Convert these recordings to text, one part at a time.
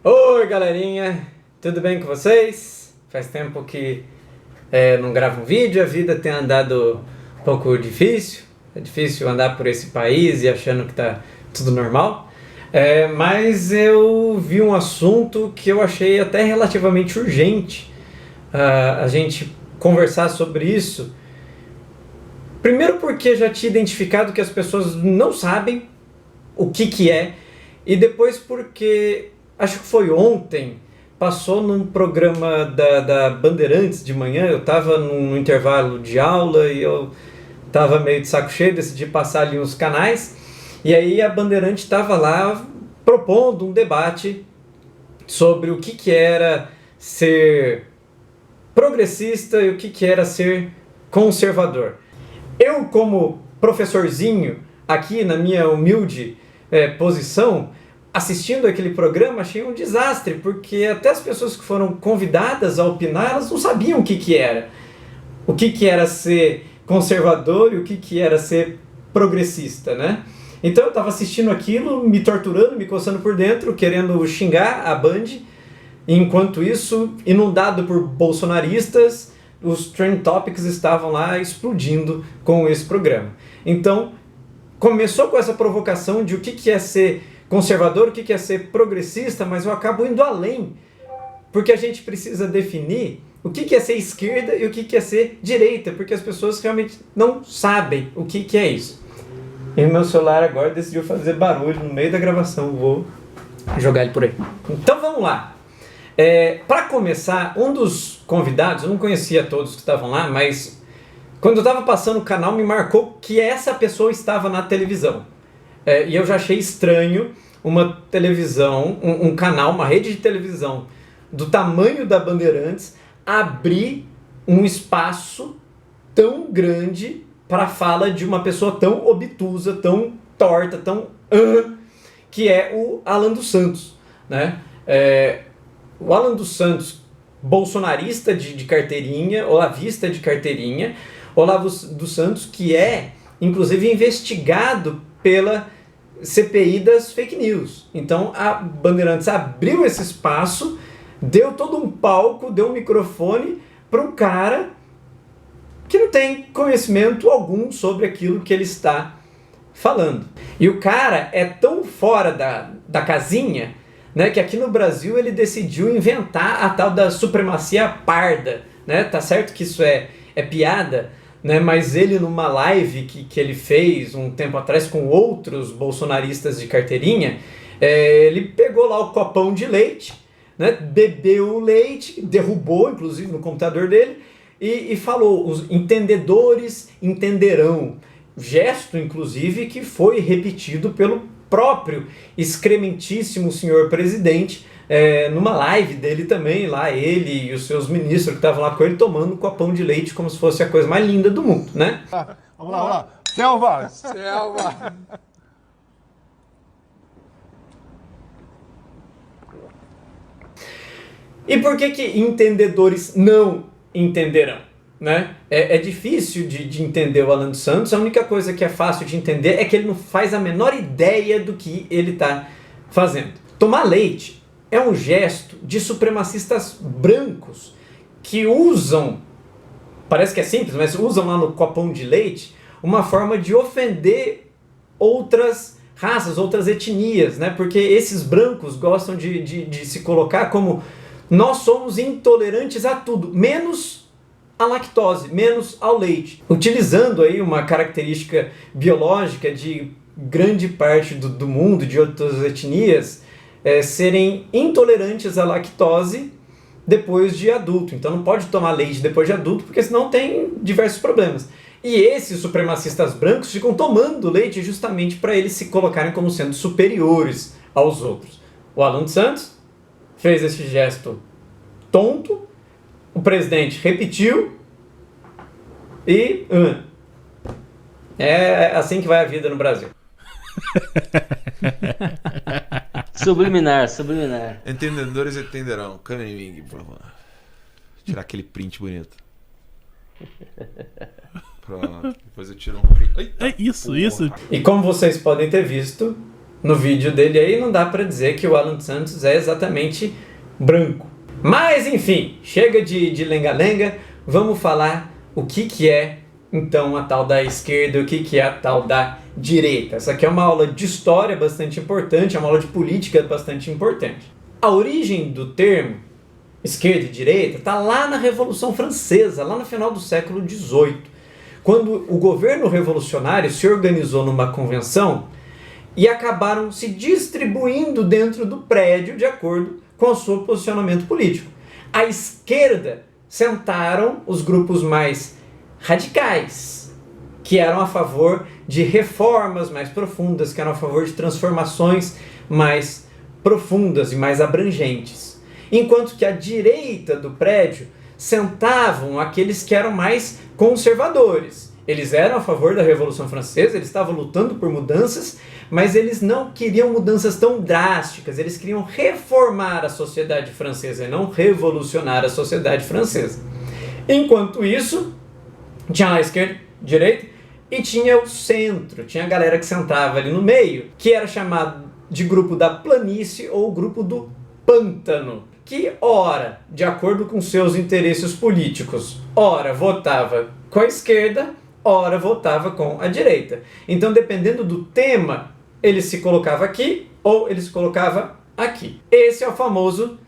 Oi, galerinha, tudo bem com vocês? Faz tempo que não gravo um vídeo, a vida tem andado um pouco difícil. É difícil andar por esse país e achando que tá tudo normal. Mas eu vi um assunto que eu achei até relativamente urgente a gente conversar sobre isso. Primeiro porque já tinha identificado que as pessoas não sabem o que é, e depois porque acho que foi ontem, passou num programa da Bandeirantes de manhã. Eu estava num intervalo de aula e eu estava meio de saco cheio, decidi passar ali uns canais, e aí a Bandeirante estava lá propondo um debate sobre o que era ser progressista e o que era ser conservador. Eu, como professorzinho, aqui na minha humilde posição, assistindo aquele programa, achei um desastre, porque até as pessoas que foram convidadas a opinar, elas não sabiam o que era. O que era ser conservador e o que era ser progressista, né? Então eu estava assistindo aquilo, me torturando, me coçando por dentro, querendo xingar a Band. Enquanto isso, inundado por bolsonaristas, os Trend Topics estavam lá explodindo com esse programa. Então, começou com essa provocação de o que é ser conservador, o que é ser progressista, mas eu acabo indo além, porque a gente precisa definir o que é ser esquerda e o que é ser direita, porque as pessoas realmente não sabem o que é isso. E meu celular agora decidiu fazer barulho no meio da gravação, vou jogar ele por aí. Então vamos lá. Para começar, um dos convidados, eu não conhecia todos que estavam lá, mas quando eu estava passando o canal me marcou que essa pessoa estava na televisão. E eu já achei estranho uma televisão, um canal, uma rede de televisão do tamanho da Bandeirantes abrir um espaço tão grande para a fala de uma pessoa tão obtusa, tão torta, tão que é o Alan dos Santos, né? O Alan dos Santos, bolsonarista de carteirinha, olavista de carteirinha, Olavo dos Santos, que é, inclusive, investigado pela CPI das fake news. Então, a Bandeirantes abriu esse espaço, deu todo um palco, deu um microfone para um cara que não tem conhecimento algum sobre aquilo que ele está falando. E o cara é tão fora da casinha, né, que aqui no Brasil ele decidiu inventar a tal da supremacia parda, né? Tá certo que isso é piada, né? Mas ele, numa live que ele fez um tempo atrás com outros bolsonaristas de carteirinha, ele pegou lá o copão de leite, né? Bebeu o leite, derrubou inclusive no computador dele e falou: os entendedores entenderão. Gesto, inclusive, que foi repetido pelo próprio excrementíssimo senhor presidente, numa live dele também, lá ele e os seus ministros que estavam lá com ele tomando um copão de leite como se fosse a coisa mais linda do mundo, né? Vamos lá. Selva! Selva! E por que entendedores não entenderão? Né? É difícil de entender o Alan dos Santos. A única coisa que é fácil de entender é que ele não faz a menor ideia do que ele está fazendo. Tomar leite é um gesto de supremacistas brancos que usam, parece que é simples, mas usam lá no copão de leite uma forma de ofender outras raças, outras etnias, né? Porque esses brancos gostam de se colocar como: nós somos intolerantes a tudo, menos a lactose, menos ao leite, utilizando aí uma característica biológica de grande parte do mundo, de outras etnias, serem intolerantes à lactose depois de adulto. Então não pode tomar leite depois de adulto, porque senão tem diversos problemas. E esses supremacistas brancos ficam tomando leite justamente para eles se colocarem como sendo superiores aos outros. O Alan dos Santos fez esse gesto tonto, o presidente repetiu e é assim que vai a vida no Brasil. Subliminar. Entendedores entenderão. Câmera, por favor. Tirar aquele print bonito. Pronto. Depois eu tiro um print. Eita, Isso. E como vocês podem ter visto, no vídeo dele aí, não dá para dizer que o Alan dos Santos é exatamente branco. Mas enfim, chega de lenga-lenga, vamos falar o que é então a tal da esquerda, o que é a tal da direita. Essa aqui é uma aula de história bastante importante, é uma aula de política bastante importante. A origem do termo esquerda e direita está lá na Revolução Francesa, lá no final do século XVIII, quando o governo revolucionário se organizou numa convenção e acabaram se distribuindo dentro do prédio de acordo com o seu posicionamento político. À esquerda sentaram os grupos mais radicais, que eram a favor de reformas mais profundas, que eram a favor de transformações mais profundas e mais abrangentes. Enquanto que à direita do prédio sentavam aqueles que eram mais conservadores. Eles eram a favor da Revolução Francesa, eles estavam lutando por mudanças, mas eles não queriam mudanças tão drásticas, eles queriam reformar a sociedade francesa e não revolucionar a sociedade francesa. Enquanto isso, tinha a esquerda, direita, e tinha o centro, tinha a galera que sentava ali no meio, que era chamado de grupo da planície ou grupo do pântano, que ora, de acordo com seus interesses políticos, ora votava com a esquerda, ora votava com a direita. Então, dependendo do tema, ele se colocava aqui ou ele se colocava aqui. Esse é o famoso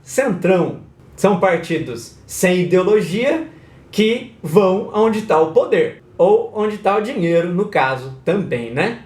centrão. São partidos sem ideologia que vão onde está o poder, ou onde está o dinheiro, no caso, também, né?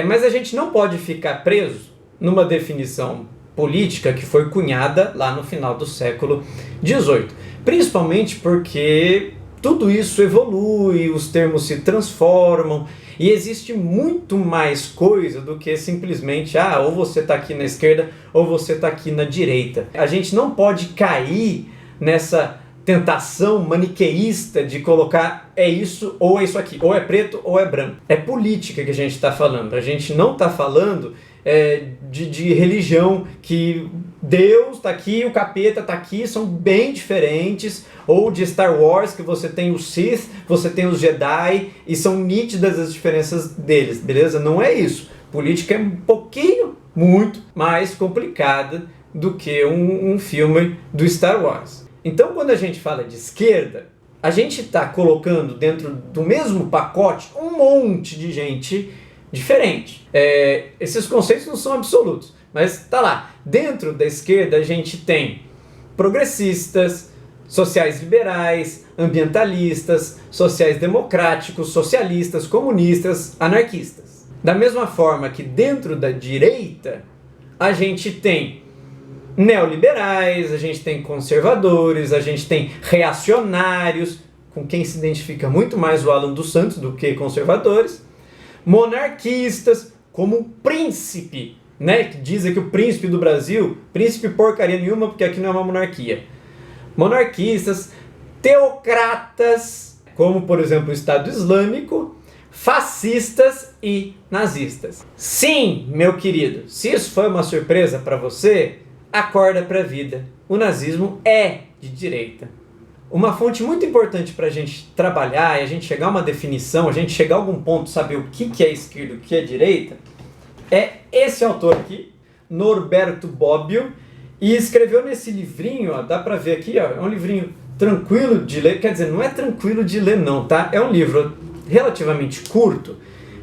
Mas a gente não pode ficar preso numa definição política que foi cunhada lá no final do século XVIII. Principalmente porque tudo isso evolui, os termos se transformam e existe muito mais coisa do que simplesmente ou você está aqui na esquerda ou você está aqui na direita. A gente não pode cair nessa tentação maniqueísta de colocar é isso ou é isso aqui, ou é preto ou é branco. É política que a gente está falando, a gente não está falando de religião, que Deus está aqui, o capeta está aqui, são bem diferentes, ou de Star Wars, que você tem os Sith, você tem os Jedi, e são nítidas as diferenças deles, beleza? Não é isso. Política é um pouquinho, muito mais complicada do que um filme do Star Wars. Então, quando a gente fala de esquerda, a gente está colocando dentro do mesmo pacote um monte de gente diferente. Esses conceitos não são absolutos, mas tá lá. Dentro da esquerda a gente tem progressistas, sociais liberais, ambientalistas, sociais democráticos, socialistas, comunistas, anarquistas. Da mesma forma que dentro da direita a gente tem neoliberais, a gente tem conservadores, a gente tem reacionários, com quem se identifica muito mais o Alan dos Santos do que conservadores, monarquistas, como o príncipe, né? Que dizem que o príncipe do Brasil, príncipe porcaria nenhuma, porque aqui não é uma monarquia. Monarquistas, teocratas, como por exemplo o Estado Islâmico, fascistas e nazistas. Sim, meu querido, se isso foi uma surpresa para você, acorda para a vida. O nazismo é de direita. Uma fonte muito importante para a gente trabalhar e a gente chegar a uma definição, a gente chegar a algum ponto, saber o que é esquerda e o que é direita, é esse autor aqui, Norberto Bobbio, e escreveu nesse livrinho, ó, dá para ver aqui, ó, é um livrinho tranquilo de ler, quer dizer, não é tranquilo de ler não, tá? É um livro relativamente curto,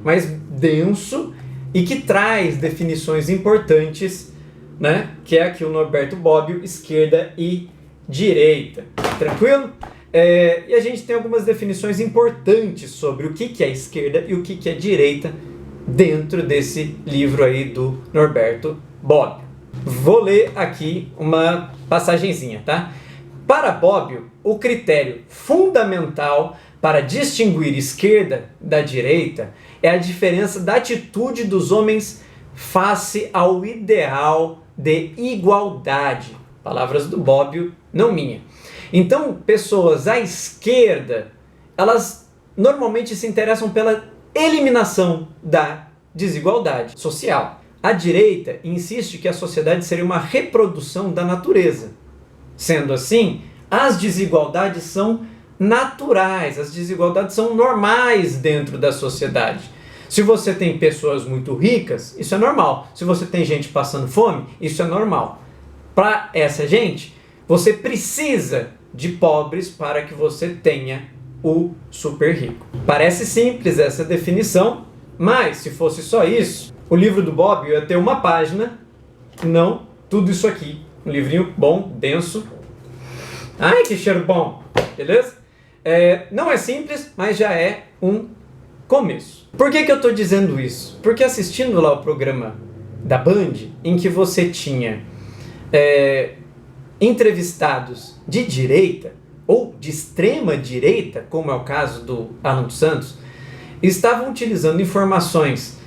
mas denso e que traz definições importantes, né? Que é aqui o Norberto Bobbio, esquerda e direita. Tranquilo? E a gente tem algumas definições importantes sobre o que é esquerda e o que é direita dentro desse livro aí do Norberto Bobbio. Vou ler aqui uma passagenzinha, tá? Para Bobbio, o critério fundamental para distinguir esquerda da direita é a diferença da atitude dos homens face ao ideal de igualdade. Palavras do Bobbio, não minha. Então, pessoas à esquerda, elas normalmente se interessam pela eliminação da desigualdade social. A direita insiste que a sociedade seria uma reprodução da natureza. Sendo assim, as desigualdades são naturais, as desigualdades são normais dentro da sociedade. Se você tem pessoas muito ricas, isso é normal. Se você tem gente passando fome, isso é normal. Para essa gente, você precisa de pobres para que você tenha o super rico. Parece simples essa definição, mas se fosse só isso, o livro do Bob ia ter uma página, não tudo isso aqui. Um livrinho bom, denso. Ai, que cheiro bom! Beleza? Não é simples, mas já é um começo. Por que eu estou dizendo isso? Porque assistindo lá o programa da Band, em que você tinha entrevistados de direita, ou de extrema direita, como é o caso do Alan dos Santos, estavam utilizando informações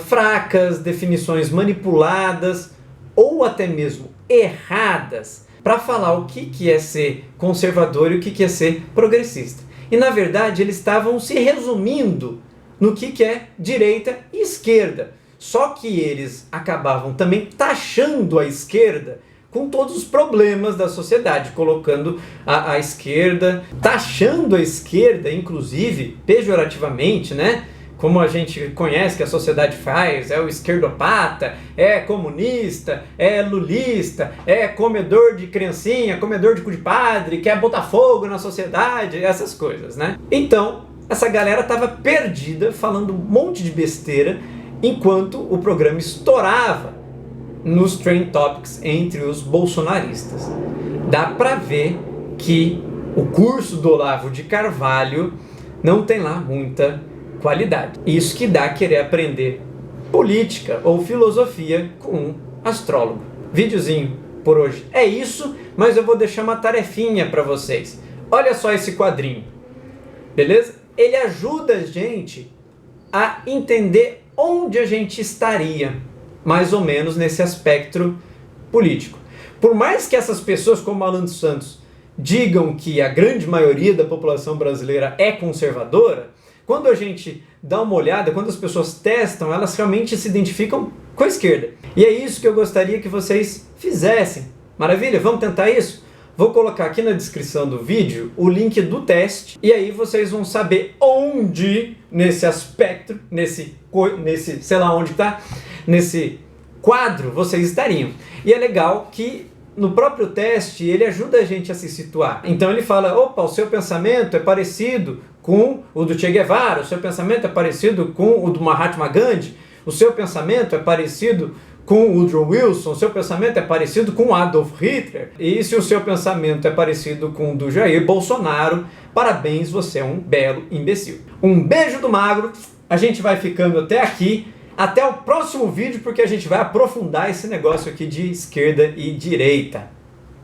fracas, definições manipuladas, ou até mesmo erradas, para falar o que é ser conservador e o que é ser progressista. E na verdade eles estavam se resumindo no que é direita e esquerda. Só que eles acabavam também taxando a esquerda com todos os problemas da sociedade, colocando a esquerda, taxando a esquerda, inclusive, pejorativamente, né? Como a gente conhece que a sociedade faz, é o esquerdopata, é comunista, é lulista, é comedor de criancinha, comedor de cu de padre, quer botar fogo na sociedade, essas coisas, né? Então, essa galera tava perdida, falando um monte de besteira, enquanto o programa estourava nos Trend Topics entre os bolsonaristas. Dá pra ver que o curso do Olavo de Carvalho não tem lá muita qualidade. Isso que dá a querer aprender política ou filosofia com um astrólogo. Videozinho por hoje é isso, mas eu vou deixar uma tarefinha para vocês. Olha só esse quadrinho, beleza? Ele ajuda a gente a entender onde a gente estaria, mais ou menos nesse aspecto político. Por mais que essas pessoas como Alan dos Santos digam que a grande maioria da população brasileira é conservadora, quando a gente dá uma olhada, quando as pessoas testam, elas realmente se identificam com a esquerda. E é isso que eu gostaria que vocês fizessem. Maravilha? Vamos tentar isso? Vou colocar aqui na descrição do vídeo o link do teste e aí vocês vão saber onde, nesse aspecto, nesse sei lá onde tá, nesse quadro vocês estariam. E é legal que no próprio teste ele ajuda a gente a se situar. Então ele fala, opa, o seu pensamento é parecido com o do Che Guevara, o seu pensamento é parecido com o do Mahatma Gandhi, o seu pensamento é parecido com o Woodrow Wilson, o seu pensamento é parecido com o Adolf Hitler, e se o seu pensamento é parecido com o do Jair Bolsonaro, parabéns, você é um belo imbecil. Um beijo do magro, a gente vai ficando até aqui, até o próximo vídeo, porque a gente vai aprofundar esse negócio aqui de esquerda e direita.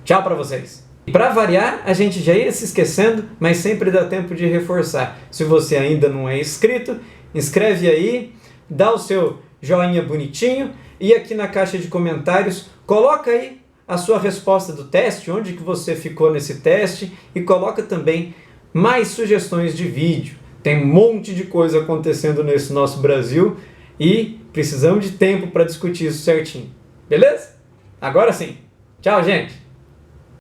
Tchau pra vocês! E para variar, a gente já ia se esquecendo, mas sempre dá tempo de reforçar. Se você ainda não é inscrito, inscreve aí, dá o seu joinha bonitinho e aqui na caixa de comentários coloca aí a sua resposta do teste, onde que você ficou nesse teste e coloca também mais sugestões de vídeo. Tem um monte de coisa acontecendo nesse nosso Brasil e precisamos de tempo para discutir isso certinho. Beleza? Agora sim. Tchau, gente!